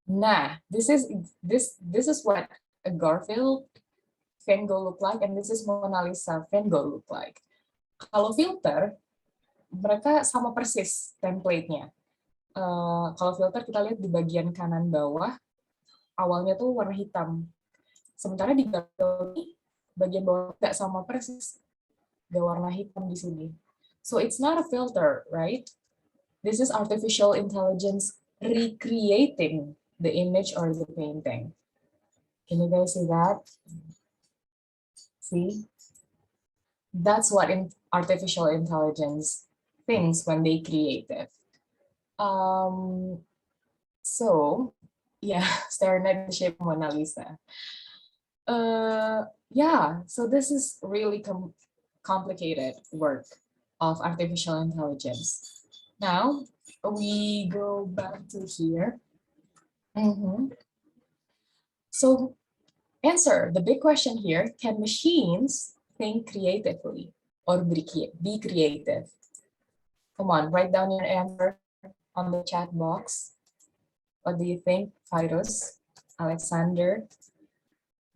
Nah, this is what a Garfield Van Gogh look like, and this is Mona Lisa Van Gogh look like. Kalau filter, mereka sama persis template-nya. Kalau filter kita lihat di bagian kanan bawah, awalnya tuh warna hitam. Sementara di Garfield ini bagian bawah nggak sama persis, nggak warna hitam di sini. So it's not a filter, right? This is artificial intelligence recreating the image or the painting. Can you guys see that? See? That's what artificial intelligence thinks when they create it. So, yeah, staring at the shape of Mona Lisa. Yeah, so this is really complicated work of artificial intelligence. Now, we go back to here. So, answer the big question here, can machines think creatively or be creative? Come on, write down your answer on the chat box. What do you think, Firos, Alexander,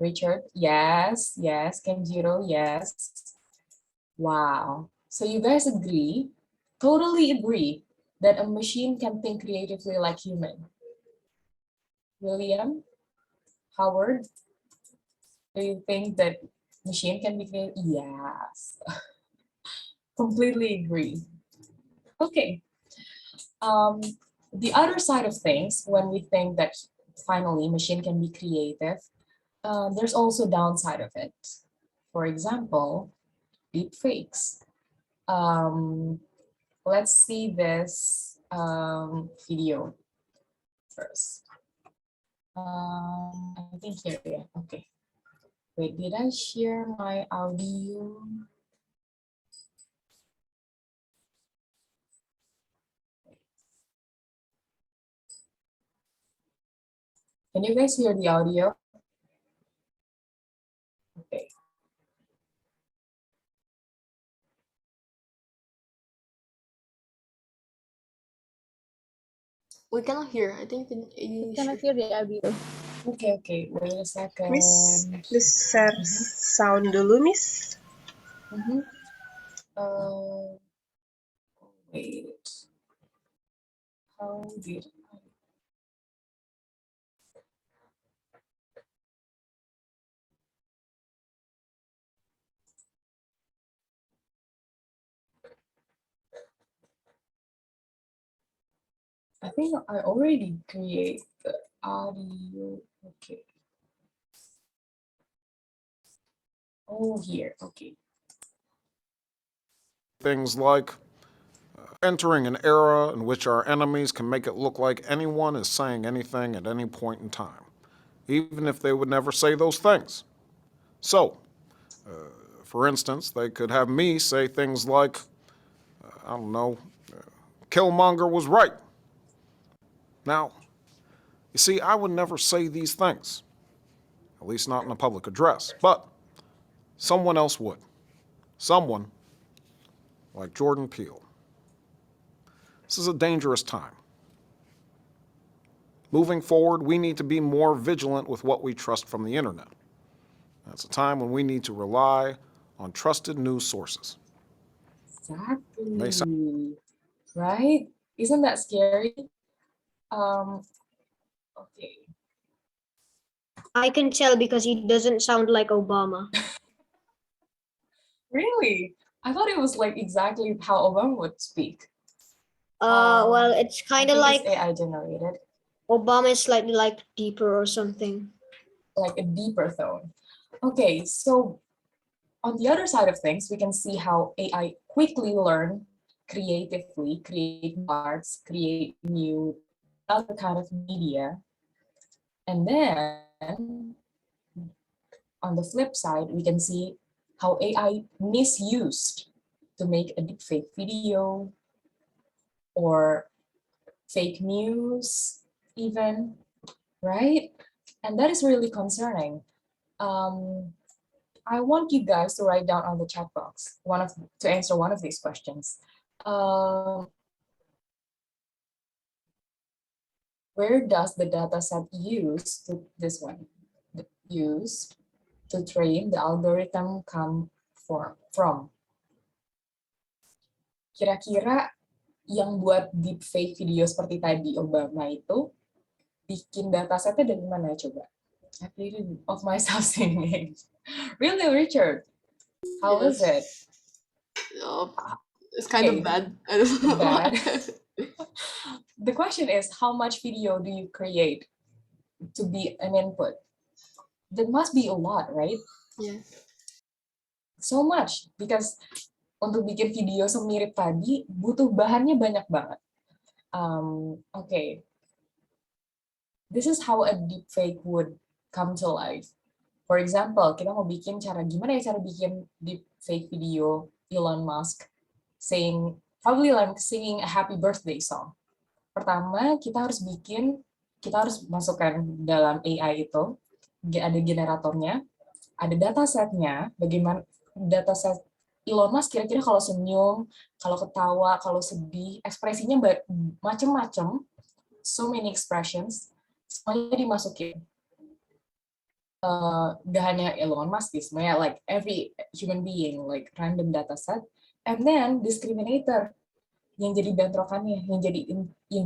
Richard? Yes, yes, Kenjiro, yes. Wow. So you guys agree, totally agree, that a machine can think creatively like human. William, Howard, do you think that machine can be creative? Yes. Completely agree. Okay. The other side of things, when we think that finally machine can be creative, there's also downside of it. For example, deep fakes. Let's see this video first. I think here, yeah, okay. Wait, did I share my audio? Can you guys hear the audio? Okay. We cannot hear. I think you cannot hear the audio. Okay. Wait a second. Miss, please share sound dulu, Miss. Wait. How did I think I already create the audio. Okay. Oh, here. Okay. Things like entering an era in which our enemies can make it look like anyone is saying anything at any point in time, even if they would never say those things. So, for instance, they could have me say things like, I don't know, Killmonger was right. Now, you see, I would never say these things, at least not in a public address, but someone else would. Someone like Jordan Peele. This is a dangerous time. Moving forward, we need to be more vigilant with what we trust from the internet. It's a time when we need to rely on trusted news sources. Exactly. Right? Isn't that scary? Okay. I can tell because he doesn't sound like Obama. Really? I thought it was like exactly how Obama would speak. Well, it's kind of like AI generated. Obama is slightly like deeper or something. Like a deeper tone. Okay, so on the other side of things, we can see how AI quickly learn creatively, create new arts, create new other kind of media. And then on the flip side, we can see how AI misused to make a deepfake video or fake news even, right? And that is really concerning. I want you guys to write down on the chat box to answer one of these questions. where does the data set used to this one used to train the algorithm come from? Kira-kira yang buat deepfake video seperti tadi Obama itu bikin datasetnya dari mana coba? I played of myself singing. Really, Richard? How was it? It's kind Okay. of bad. I don't know. Bad. The question is, how much video do you create to be an input? There must be a lot, right? Yeah. So much, because untuk bikin video semirip tadi butuh bahannya banyak banget. Okay, this is how a deepfake would come to life. For example, kita mau bikin gimana ya cara bikin deepfake video Elon Musk probably like singing a happy birthday song. Pertama, kita harus masukkan dalam AI itu, ada generatornya, ada datasetnya, bagaimana dataset Elon Musk kira-kira kalau senyum, kalau ketawa, kalau sedih, ekspresinya macam-macam, so many expressions, semuanya dimasukin. Gak hanya Elon Musk, semuanya like every human being, like random dataset, and then discriminator yang jadi bentrokannya, yang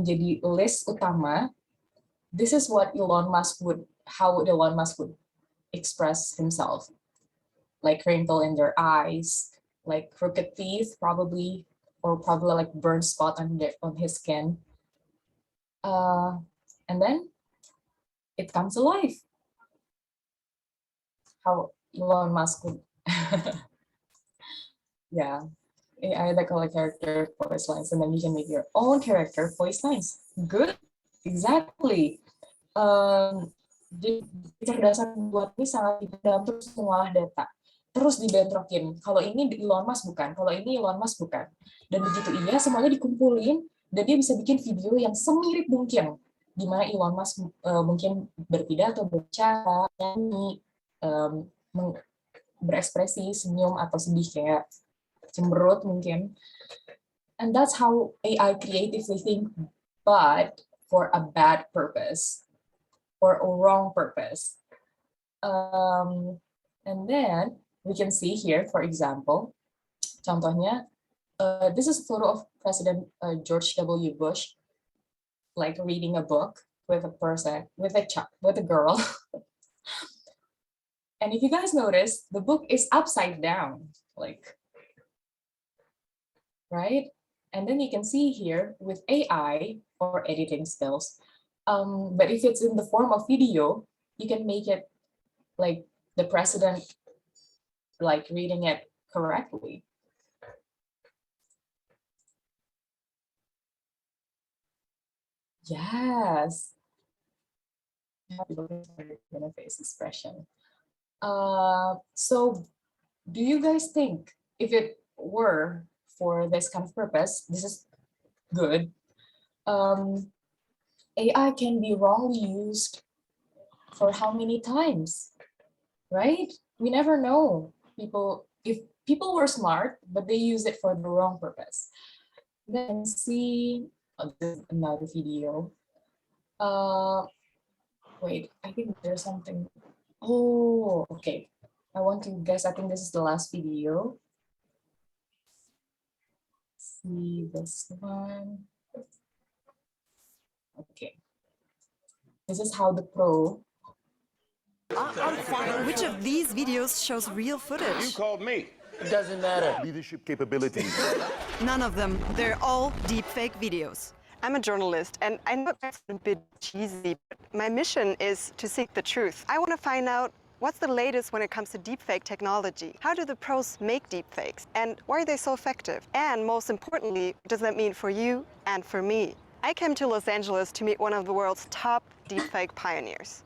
jadi list utama. This is what how Elon Musk would express himself, like wrinkle in their eyes, like crooked teeth, probably like burn spot on his skin, and then it comes to life. How Elon Musk would, yeah. AI that collect character voice lines, and then you can make your own character voice lines. Good, exactly. Kecerdasan buat ini sangat dalam terus mengolah data, terus dibentrokin. Kalau ini Elon Musk bukan, kalau ini Elon Musk bukan. Dan begitu iya, semuanya dikumpulin, dan dia bisa bikin video yang semirip mungkin, di mana Elon Musk mungkin berpidato, berbicara, nyanyi, berekspresi, senyum atau sedih kayak cemberut mungkin. And that's how AI creatively think, but for a bad purpose or a wrong purpose. And then we can see here, for example, contohnya, this is a photo of President George W. Bush, like reading a book with a girl. And if you guys notice, the book is upside down, like, right? And then you can see here with AI or editing skills. But if it's in the form of video, you can make it like the president, like reading it correctly. Yes. Face expression. So do you guys think if it were for this kind of purpose, this is good, AI can be wrongly used for how many times, right? We never know if people were smart, but they use it for the wrong purpose. Then see this is another video. Wait, I think there's something. Oh, okay. I think this is the last video. See this one. Okay. This is how the pro. Which of these videos shows real footage? You called me. It doesn't matter. Leadership capabilities. None of them. They're all deepfake videos. I'm a journalist, and I know that's a bit cheesy, but my mission is to seek the truth. I want to find out what's the latest when it comes to deepfake technology. How do the pros make deepfakes? And why are they so effective? And most importantly, what does that mean for you and for me? I came to Los Angeles to meet one of the world's top deepfake pioneers.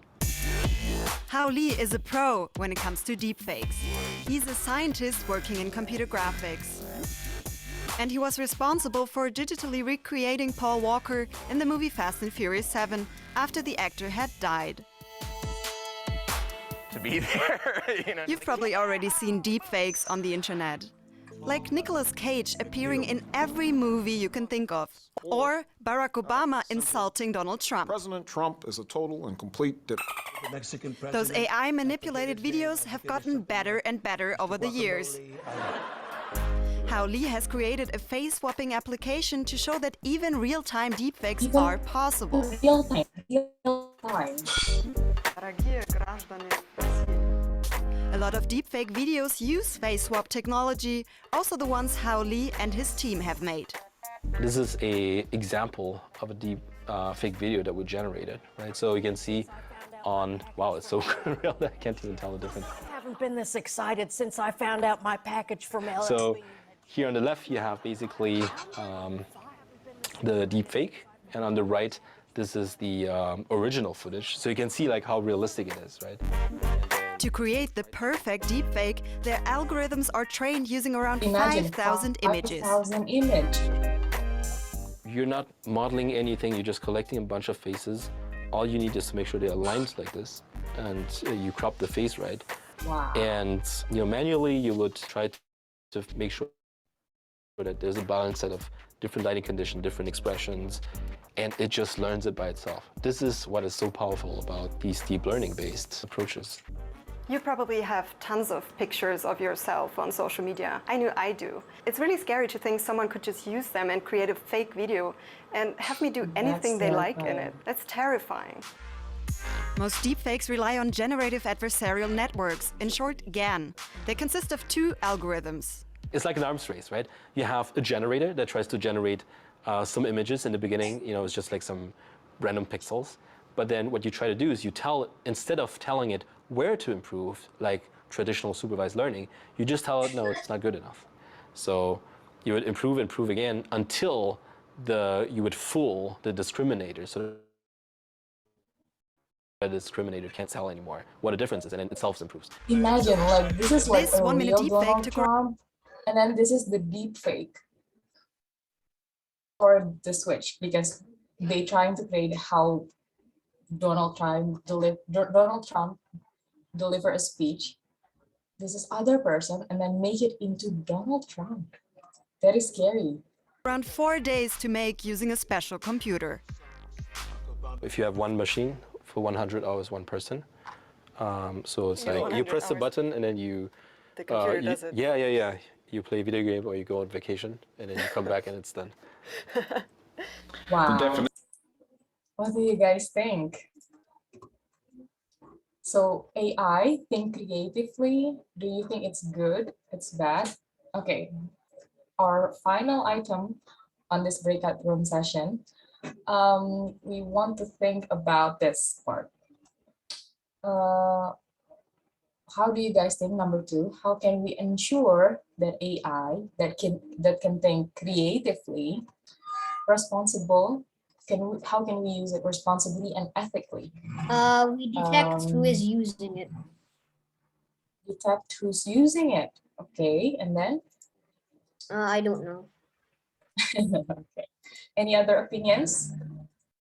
Hao Li is a pro when it comes to deepfakes. He's a scientist working in computer graphics. And he was responsible for digitally recreating Paul Walker in the movie Fast and Furious 7 after the actor had died. To be there, you know. You've probably already seen deepfakes on the internet. like Nicolas Cage appearing in every movie you can think of, or Barack Obama insulting Donald Trump. President Trump is a total and complete Those AI-manipulated videos have gotten better and better over the years. How Lee has created a face-swapping application to show that even real-time deepfakes are possible. Real time. Дорогие граждане России. A lot of deepfake videos use face swap technology, also the ones How Lee and his team have made. This is an example of a deep fake video that we generated, right? So you can see on, wow, it's so real that I can't even tell the difference. I haven't been this excited since I found out my package from LSV. So here on the left, you have basically the deep fake, and on the right, this is the original footage. So you can see like how realistic it is, right? To create the perfect deepfake, their algorithms are trained using around Imagine 5,000 images. 5,000 images. You're not modeling anything, you're just collecting a bunch of faces. All you need is to make sure they're aligned like this, and you crop the face right. Wow. And manually you would try to make sure that there's a balanced set of different lighting conditions, different expressions, and it just learns it by itself. This is what is so powerful about these deep learning-based approaches. You probably have tons of pictures of yourself on social media. I know I do. It's really scary to think someone could just use them and create a fake video and have me do anything they like in it. That's terrifying. Most deepfakes rely on generative adversarial networks, in short, GAN. They consist of two algorithms. It's like an arms race, right? You have a generator that tries to generate some images in the beginning, it's just like some random pixels. But then what you try to do is you tell, instead of telling it where to improve, like traditional supervised learning, you just tell it, no, it's not good enough. So you would improve again until you would fool the discriminator. So the discriminator can't tell anymore what the difference is, and then it self-improves. Imagine, like, this is like This a 1 minute real deepfake Donald to Trump, and then this is the deep fake for the switch, because they trying to create how Donald Trump deliver a speech. This is other person, and then make it into Donald Trump. That is scary. Around 4 days to make using a special computer. If you have one machine for 100 hours, one person, so it's like you press the button and then The computer does it. Yeah. You play a video game or you go on vacation and then you come back and it's done. Wow. What do you guys think? So AI, think creatively. Do you think it's good? It's bad? Okay. Our final item on this breakout room session, we want to think about this part. How do you guys think? Number 2, how can we ensure that AI that can think creatively, responsible? How can we use it responsibly and ethically? We detect who is using it. Detect who's using it. Okay, and then? I don't know. Okay. Any other opinions?